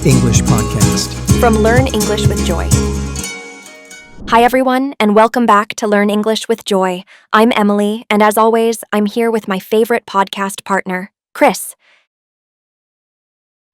English podcast. From Learn English with Joy. Hi everyone, and welcome back to Learn English with Joy. I'm Emily, and as always, I'm here with my favorite podcast partner, Chris.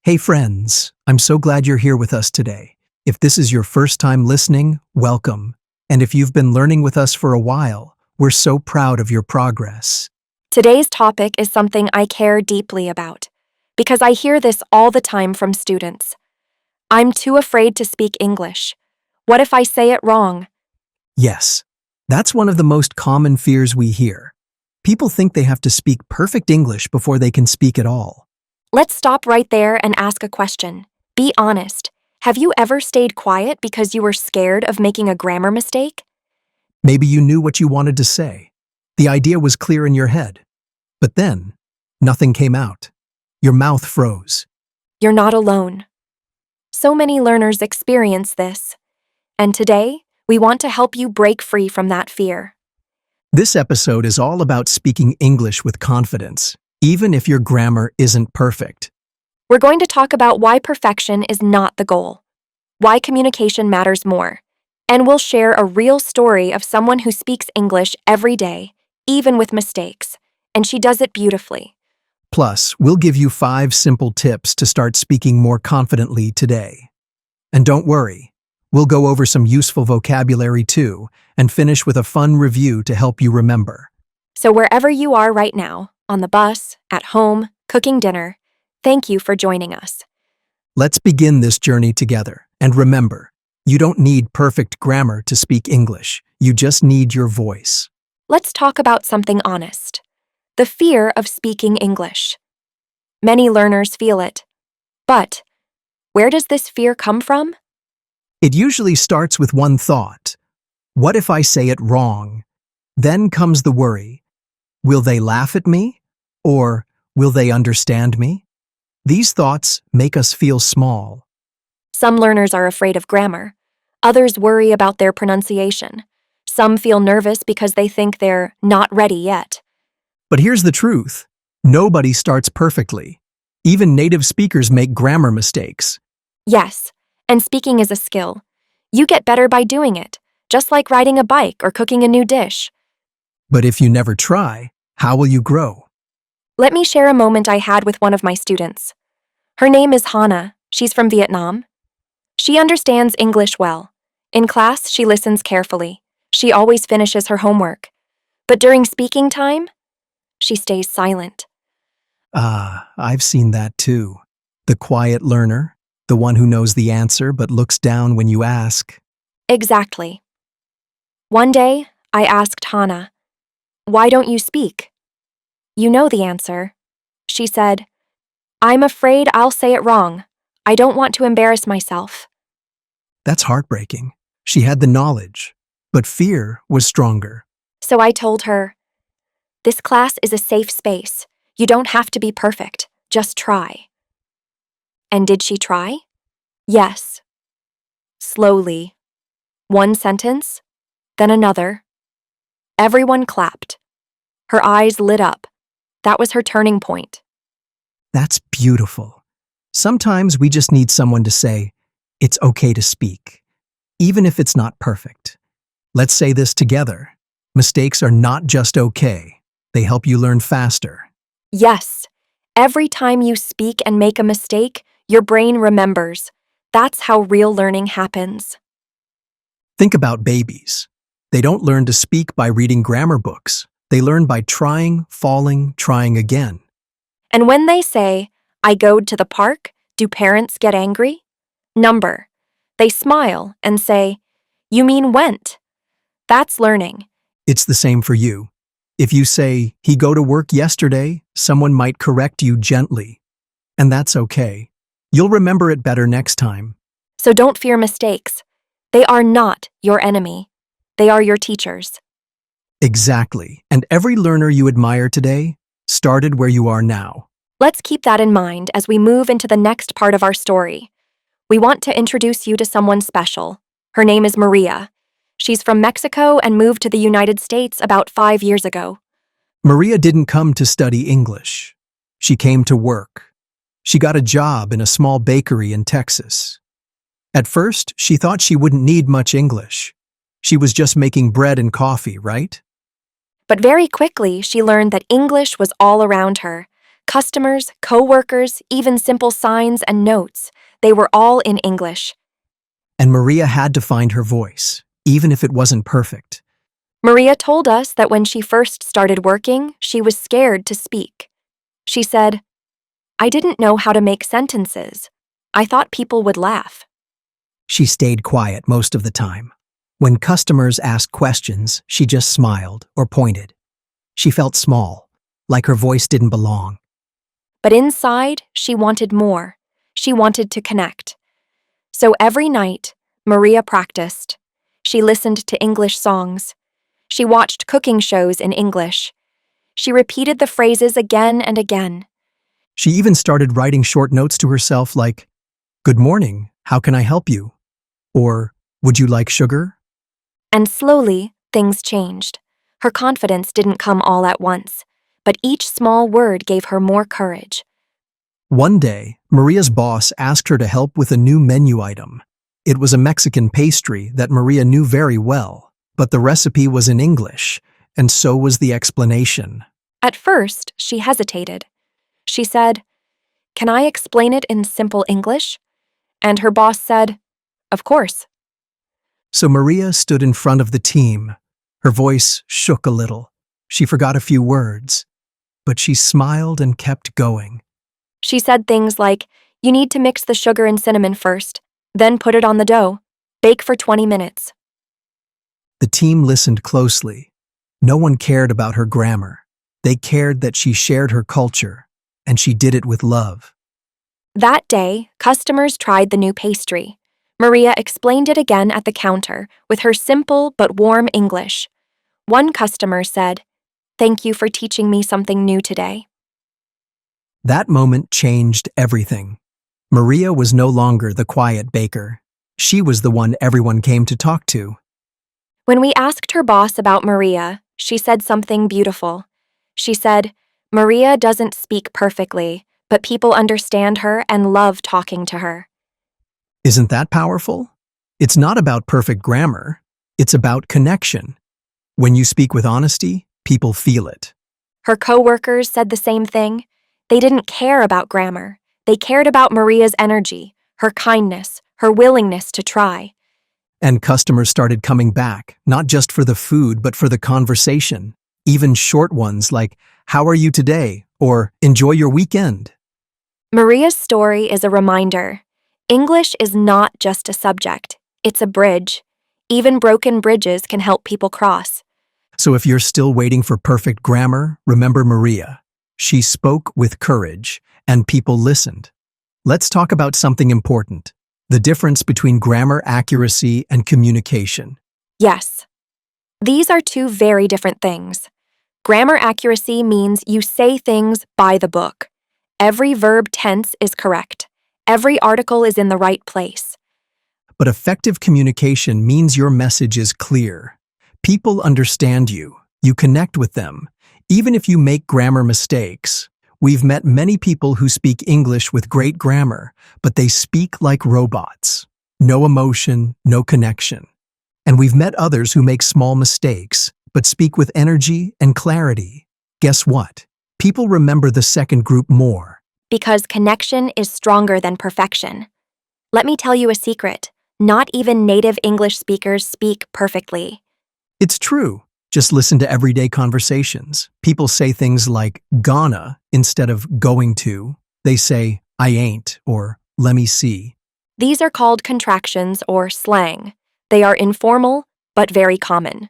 Hey friends, I'm so glad you're here with us today. If this is your first time listening, welcome. And if you've been learning with us for a while, we're so proud of your progress. Today's topic is something I care deeply about, because I hear this all the time from students. I'm too afraid to speak English. What if I say it wrong? Yes, that's one of the most common fears we hear. People think they have to speak perfect English before they can speak at all. Let's stop right there and ask a question. Be honest. Have you ever stayed quiet because you were scared of making a grammar mistake? Maybe you knew what you wanted to say. The idea was clear in your head. But then, nothing came out. Your mouth froze. You're not alone. So many learners experience this. And today, we want to help you break free from that fear. This episode is all about speaking English with confidence, even if your grammar isn't perfect. We're going to talk about why perfection is not the goal, why communication matters more, and we'll share a real story of someone who speaks English every day, even with mistakes, and she does it beautifully. Plus, we'll give you 5 simple tips to start speaking more confidently today. And don't worry, we'll go over some useful vocabulary too, and finish with a fun review to help you remember. So wherever you are right now, on the bus, at home, cooking dinner, thank you for joining us. Let's begin this journey together. And remember, you don't need perfect grammar to speak English. You just need your voice. Let's talk about something honest. The fear of speaking English. Many learners feel it. But where does this fear come from? It usually starts with one thought. What if I say it wrong? Then comes the worry. Will they laugh at me? Or will they understand me? These thoughts make us feel small. Some learners are afraid of grammar. Others worry about their pronunciation. Some feel nervous because they think they're not ready yet. But here's the truth. Nobody starts perfectly. Even native speakers make grammar mistakes. Yes, and speaking is a skill. You get better by doing it, just like riding a bike or cooking a new dish. But if you never try, how will you grow? Let me share a moment I had with one of my students. Her name is Hana. She's from Vietnam. She understands English well. In class, she listens carefully. She always finishes her homework. But during speaking time, she stays silent. I've seen that too. The quiet learner, the one who knows the answer but looks down when you ask. Exactly. One day, I asked Hana, "Why don't you speak?" "You know the answer." She said, "I'm afraid I'll say it wrong. I don't want to embarrass myself." That's heartbreaking. She had the knowledge, but fear was stronger. So I told her, "This class is a safe space. You don't have to be perfect. Just try." And did she try? Yes. Slowly. One sentence, then another. Everyone clapped. Her eyes lit up. That was her turning point. That's beautiful. Sometimes we just need someone to say, it's okay to speak, even if it's not perfect. Let's say this together. Mistakes are not just okay. They help you learn faster. Yes. Every time you speak and make a mistake, your brain remembers. That's how real learning happens. Think about babies. They don't learn to speak by reading grammar books. They learn by trying, falling, trying again. And when they say, "I goed to the park," do parents get angry? Number. They smile and say, "You mean went." That's learning. It's the same for you. If you say, he go to work yesterday, someone might correct you gently. And that's okay. You'll remember it better next time. So don't fear mistakes. They are not your enemy. They are your teachers. Exactly. And every learner you admire today started where you are now. Let's keep that in mind as we move into the next part of our story. We want to introduce you to someone special. Her name is Maria. She's from Mexico and moved to the United States about 5 years ago. Maria didn't come to study English. She came to work. She got a job in a small bakery in Texas. At first, she thought she wouldn't need much English. She was just making bread and coffee, right? But very quickly, she learned that English was all around her. Customers, co-workers, even simple signs and notes. They were all in English. And Maria had to find her voice, even if it wasn't perfect. Maria told us that when she first started working, she was scared to speak. She said, "I didn't know how to make sentences. I thought people would laugh." She stayed quiet most of the time. When customers asked questions, she just smiled or pointed. She felt small, like her voice didn't belong. But inside, she wanted more. She wanted to connect. So every night, Maria practiced. She listened to English songs. She watched cooking shows in English. She repeated the phrases again and again. She even started writing short notes to herself like, "Good morning, how can I help you?" Or, "Would you like sugar?" And slowly, things changed. Her confidence didn't come all at once, but each small word gave her more courage. One day, Maria's boss asked her to help with a new menu item. It was a Mexican pastry that Maria knew very well, but the recipe was in English, and so was the explanation. At first, she hesitated. She said, "Can I explain it in simple English?" And her boss said, "Of course." So Maria stood in front of the team. Her voice shook a little. She forgot a few words, but she smiled and kept going. She said things like, "You need to mix the sugar and cinnamon first, then put it on the dough. Bake for 20 minutes. The team listened closely. No one cared about her grammar. They cared that she shared her culture, and she did it with love. That day, customers tried the new pastry. Maria explained it again at the counter with her simple but warm English. One customer said, "Thank you for teaching me something new today." That moment changed everything. Maria was no longer the quiet baker. She was the one everyone came to talk to. When we asked her boss about Maria, she said something beautiful. She said, "Maria doesn't speak perfectly, but people understand her and love talking to her." Isn't that powerful? It's not about perfect grammar. It's about connection. When you speak with honesty, people feel it. Her co-workers said the same thing. They didn't care about grammar. They cared about Maria's energy, her kindness, her willingness to try. And customers started coming back, not just for the food, but for the conversation. Even short ones like, "How are you today?" or "Enjoy your weekend." Maria's story is a reminder. English is not just a subject, it's a bridge. Even broken bridges can help people cross. So if you're still waiting for perfect grammar, remember Maria. She spoke with courage, and people listened. Let's talk about something important: the difference between grammar accuracy and communication. Yes, these are two very different things. Grammar accuracy means you say things by the book. Every verb tense is correct. Every article is in the right place. But effective communication means your message is clear. People understand you. You connect with them. Even if you make grammar mistakes. We've met many people who speak English with great grammar, but they speak like robots. No emotion, no connection. And we've met others who make small mistakes, but speak with energy and clarity. Guess what? People remember the second group more. Because connection is stronger than perfection. Let me tell you a secret. Not even native English speakers speak perfectly. It's true. Just listen to everyday conversations. People say things like "gonna" instead of "going to." They say "I ain't" or "let me see." These are called contractions or slang. They are informal, but very common.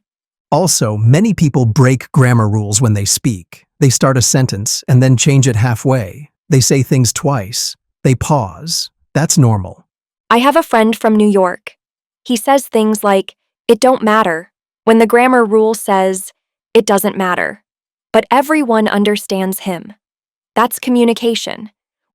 Also, many people break grammar rules when they speak. They start a sentence and then change it halfway. They say things twice. They pause. That's normal. I have a friend from New York. He says things like, "It don't matter," when the grammar rule says, "It doesn't matter." But everyone understands him. That's communication.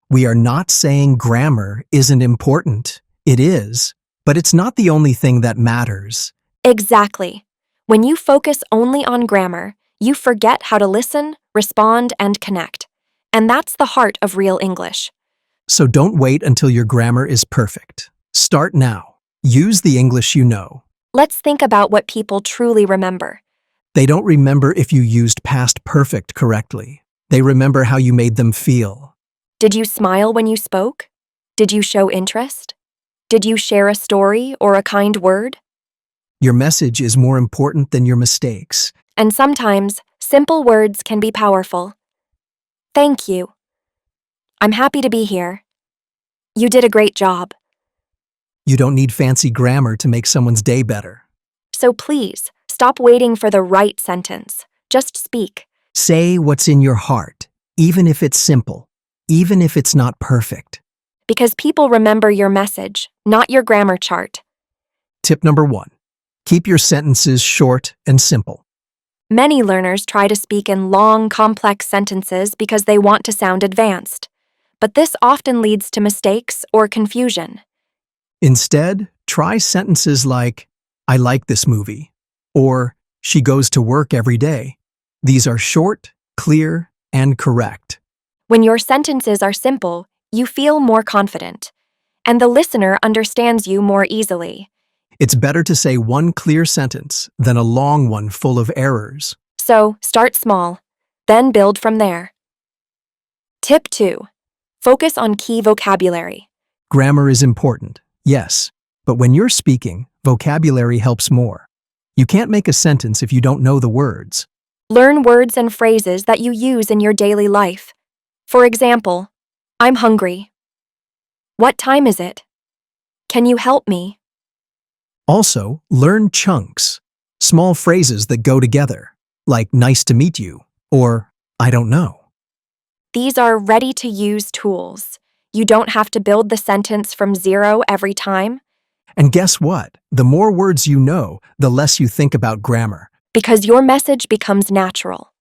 We are not saying grammar isn't important. It is, but it's not the only thing that matters. Exactly. When you focus only on grammar, you forget how to listen, respond, and connect. And that's the heart of real English. So don't wait until your grammar is perfect. Start now. Use the English you know. Let's think about what people truly remember. They don't remember if you used past perfect correctly. They remember how you made them feel. Did you smile when you spoke? Did you show interest? Did you share a story or a kind word? Your message is more important than your mistakes. And sometimes, simple words can be powerful. Thank you. I'm happy to be here. You did a great job. You don't need fancy grammar to make someone's day better. So please, stop waiting for the right sentence. Just speak. Say what's in your heart, even if it's simple, even if it's not perfect. Because people remember your message, not your grammar chart. Tip number 1. Keep your sentences short and simple. Many learners try to speak in long, complex sentences because they want to sound advanced. But this often leads to mistakes or confusion. Instead, try sentences like, I like this movie, or she goes to work every day. These are short, clear, and correct. When your sentences are simple, you feel more confident, and the listener understands you more easily. It's better to say one clear sentence than a long one full of errors. So, start small, then build from there. Tip 2. Focus on key vocabulary. Grammar is important, yes, but when you're speaking, vocabulary helps more. You can't make a sentence if you don't know the words. Learn words and phrases that you use in your daily life. For example, I'm hungry. What time is it? Can you help me? Also, learn chunks, small phrases that go together, like nice to meet you, or I don't know. These are ready-to-use tools. You don't have to build the sentence from zero every time, And guess what? The more words you know, the less you think about grammar. because your message becomes natural.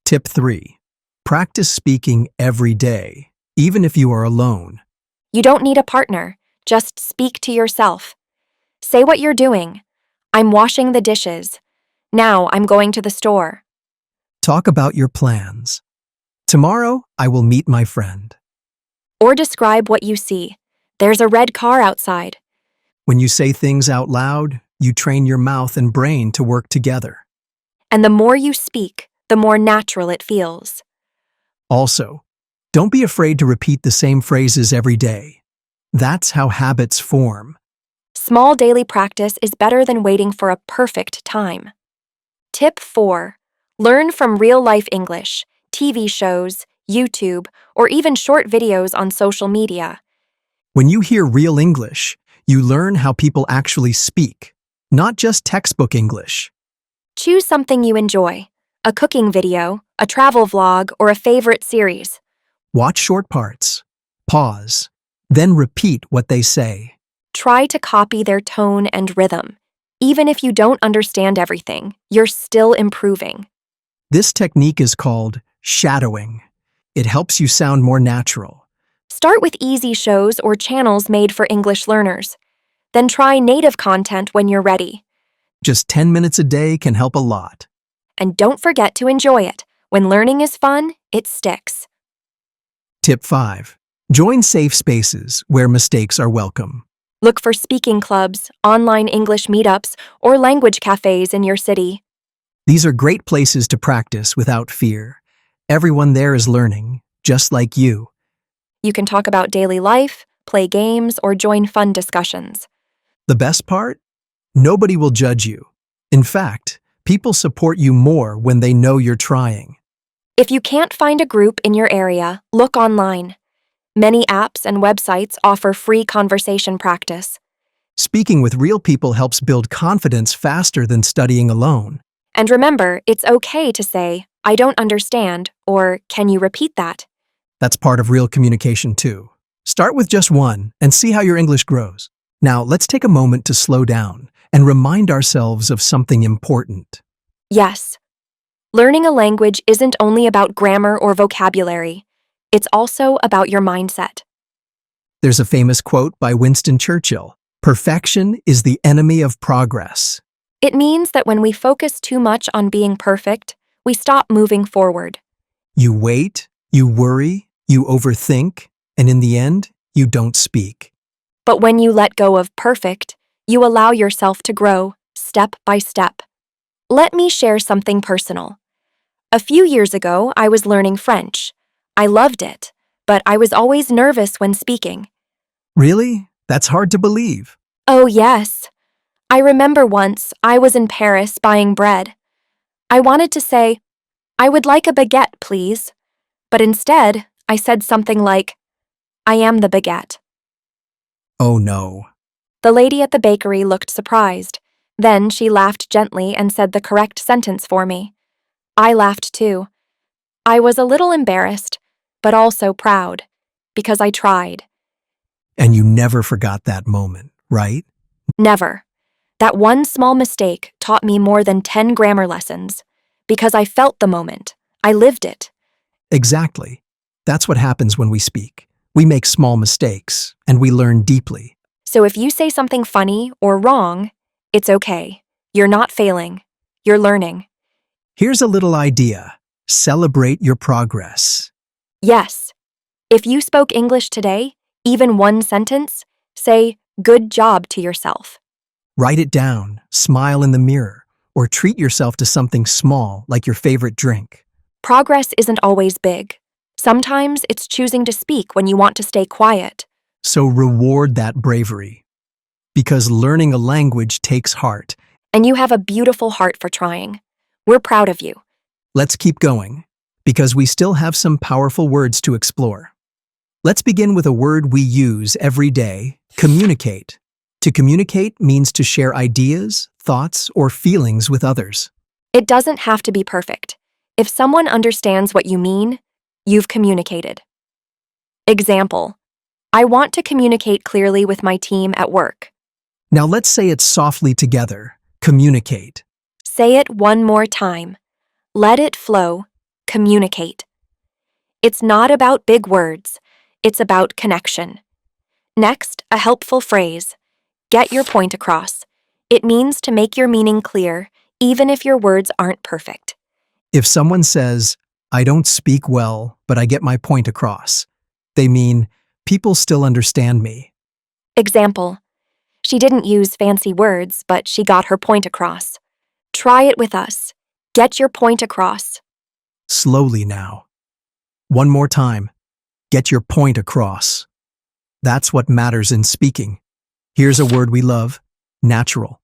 Tip 3. Practice speaking every day, even if you are alone. You don't need a partner. Just speak to yourself. Say what you're doing. I'm washing the dishes. Now I'm going to the store. Talk about your plans. Tomorrow, I will meet my friend. Or describe what you see. There's a red car outside. When you say things out loud, you train your mouth and brain to work together. And the more you speak, the more natural it feels. Also, don't be afraid to repeat the same phrases every day. That's how habits form. Small daily practice is better than waiting for a perfect time. Tip 4. Learn from real-life English, TV shows, YouTube, or even short videos on social media. When you hear real English, you learn how people actually speak, not just textbook English. Choose something you enjoy, a cooking video, a travel vlog, or a favorite series. Watch short parts, pause, then repeat what they say. Try to copy their tone and rhythm. Even if you don't understand everything, you're still improving. This technique is called shadowing. It helps you sound more natural. Start with easy shows or channels made for English learners. Then try native content when you're ready. Just 10 minutes a day can help a lot. And don't forget to enjoy it. When learning is fun, it sticks. Tip 5. Join safe spaces where mistakes are welcome. Look for speaking clubs, online English meetups, or language cafes in your city. These are great places to practice without fear. Everyone there is learning, just like you. You can talk about daily life, play games, or join fun discussions. The best part? Nobody will judge you. In fact, people support you more when they know you're trying. If you can't find a group in your area, look online. Many apps and websites offer free conversation practice. Speaking with real people helps build confidence faster than studying alone. And remember, it's okay to say, I don't understand, or can you repeat that? That's part of real communication too. Start with just one and see how your English grows. Now, let's take a moment to slow down and remind ourselves of something important. Yes. Learning a language isn't only about grammar or vocabulary. It's also about your mindset. There's a famous quote by Winston Churchill: "Perfection is the enemy of progress." It means that when we focus too much on being perfect, we stop moving forward. You wait, you worry, you overthink, And in the end, you don't speak. But when you let go of perfect, you allow yourself to grow, step by step. Let me share something personal. A few years ago, I was learning French. I loved it, but I was always nervous when speaking. Really? That's hard to believe. Oh, yes. I remember once I was in Paris buying bread. I wanted to say, "I would like a baguette, please." But instead, I said something like, "I am the baguette." Oh no. The lady at the bakery looked surprised. Then she laughed gently and said the correct sentence for me. I laughed too. I was a little embarrassed, but also proud, because I tried. And you never forgot that moment, right? Never. That one small mistake taught me more than 10 grammar lessons, because I felt the moment. I lived it. Exactly. That's what happens when we speak. We make small mistakes, and we learn deeply. So if you say something funny or wrong, it's okay. You're not failing. You're learning. Here's a little idea. Celebrate your progress. Yes. If you spoke English today, even one sentence, say "good job" to yourself. Write it down, smile in the mirror, or treat yourself to something small like your favorite drink. Progress isn't always big. Sometimes it's choosing to speak when you want to stay quiet. So reward that bravery. Because learning a language takes heart. And you have a beautiful heart for trying. We're proud of you. Let's keep going, because we still have some powerful words to explore. Let's begin with a word we use every day, communicate. To communicate means to share ideas, thoughts, or feelings with others. It doesn't have to be perfect. If someone understands what you mean, you've communicated. Example: I want to communicate clearly with my team at work. Now let's say it softly together, communicate. Say it one more time. Let it flow. Communicate. It's not about big words. It's about connection. Next, a helpful phrase. Get your point across. It means to make your meaning clear, even if your words aren't perfect. If someone says, "I don't speak well, but I get my point across," they mean, people still understand me. Example: she didn't use fancy words, but she got her point across. Try it with us. Get your point across. Slowly now. One more time. Get your point across. That's what matters in speaking. Here's a word we love, natural.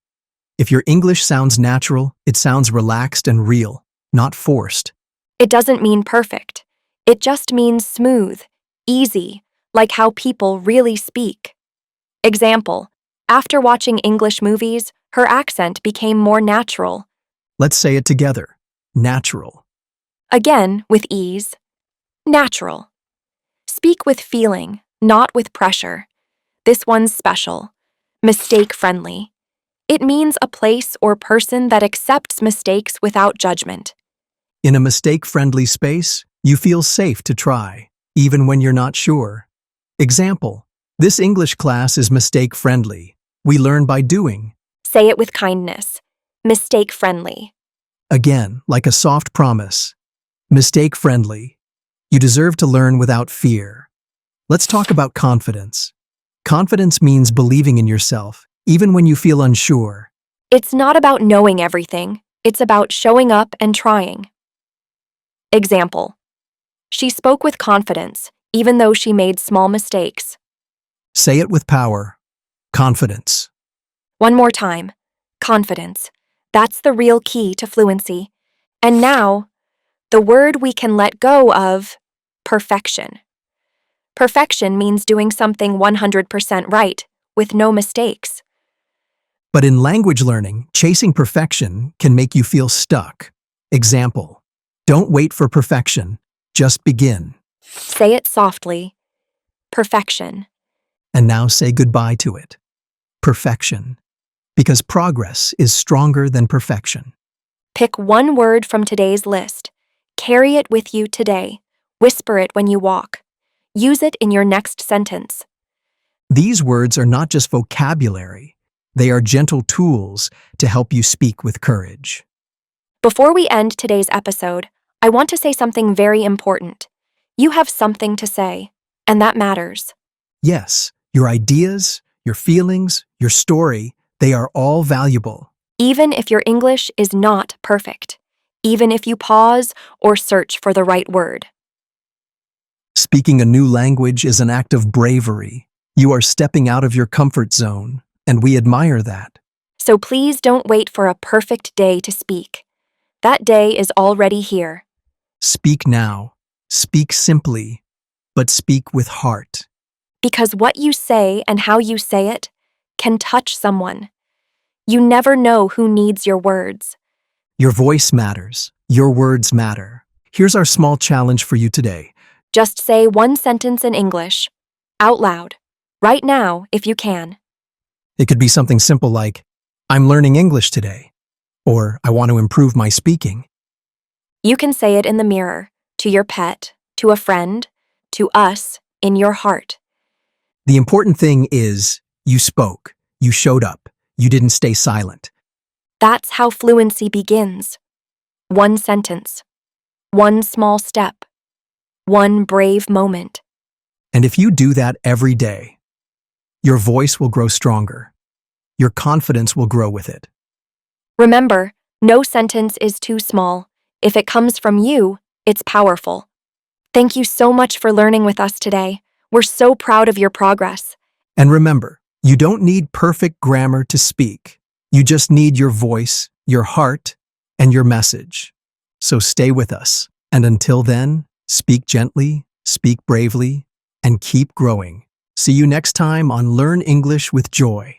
If your English sounds natural, it sounds relaxed and real, not forced. It doesn't mean perfect. It just means smooth, easy, like how people really speak. Example: after watching English movies, her accent became more natural. Let's say it together. Natural. Again, with ease. Natural. Speak with feeling, not with pressure. This one's special. Mistake-friendly. It means a place or person that accepts mistakes without judgment. In a mistake-friendly space, you feel safe to try, even when you're not sure. Example: this English class is mistake-friendly. We learn by doing. Say it with kindness. Mistake-friendly. Again, like a soft promise. Mistake-friendly. You deserve to learn without fear. Let's talk about confidence. Confidence means believing in yourself, even when you feel unsure. It's not about knowing everything. It's about showing up and trying. Example: she spoke with confidence, even though she made small mistakes. Say it with power. Confidence. One more time. Confidence. That's the real key to fluency. And now, the word we can let go of: perfection. Perfection means doing something 100% right, with no mistakes. But in language learning, chasing perfection can make you feel stuck. Example: don't wait for perfection, just begin. Say it softly. Perfection. And now say goodbye to it. Perfection. Because progress is stronger than perfection. Pick one word from today's list. Carry it with you today. Whisper it when you walk. Use it in your next sentence. These words are not just vocabulary, they are gentle tools to help you speak with courage. Before we end today's episode, I want to say something very important. You have something to say, And that matters. Yes, your ideas, your feelings, your story, they are all valuable. Even if your English is not perfect. Even if you pause or search for the right word. Speaking a new language is an act of bravery. You are stepping out of your comfort zone, and we admire that. So please don't wait for a perfect day to speak. That day is already here. Speak now. Speak simply, but speak with heart. Because what you say and how you say it can touch someone. You never know who needs your words. Your voice matters. Your words matter. Here's our small challenge for you today. Just say one sentence in English, out loud, right now if you can. It could be something simple like, I'm learning English today, or I want to improve my speaking. You can say it in the mirror, to your pet, to a friend, to us, in your heart. The important thing is, you spoke, you showed up, you didn't stay silent. That's how fluency begins. One sentence, one small step, one brave moment. And if you do that every day, your voice will grow stronger. Your confidence will grow with it. Remember, no sentence is too small. If it comes from you, it's powerful. Thank you so much for learning with us today. We're so proud of your progress. And remember, you don't need perfect grammar to speak. You just need your voice, your heart, and your message. So stay with us. And until then, speak gently, speak bravely, and keep growing. See you next time on Learn English with Joy.